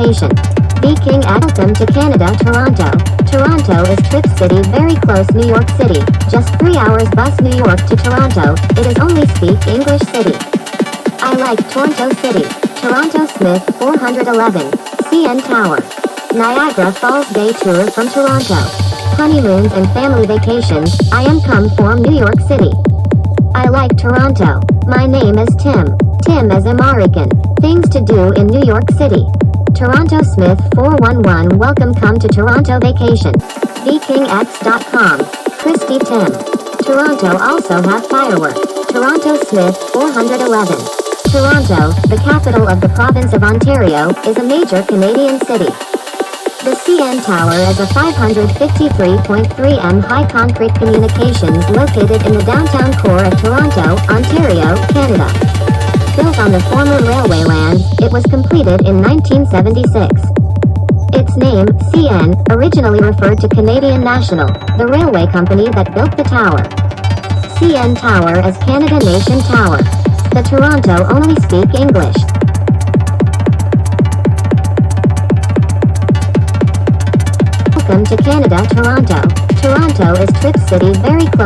vacation. Viking welcome to Canada, Toronto. Toronto is Trip City, very close New York City. Just 3 hours bus New York to Toronto. It is only speak English city. I like Toronto City. Toronto Smith 411. CN Tower. Niagara Falls Day Tour from Toronto. Honeymoons and family vacations. I am come from New York City. I like Toronto. My name is Tim. Tim is American. Things to do in New York City. Toronto Smith 411. Welcome come to Toronto vacation. VikingX.com. Chrystie Tim. Toronto also have firework. Toronto Smith 411. Toronto, the capital of the province of Ontario, is a major Canadian city. The CN Tower is a 553.3 m high concrete communications located in the downtown core of Toronto, Ontario, Canada. Built on the former railway land, it was completed in 1976. Its name, CN, originally referred to Canadian National, the railway company that built the tower. CN Tower is Canada Nation Tower. The Toronto only speak English. Welcome to Canada, Toronto. Toronto is Trip City, very close.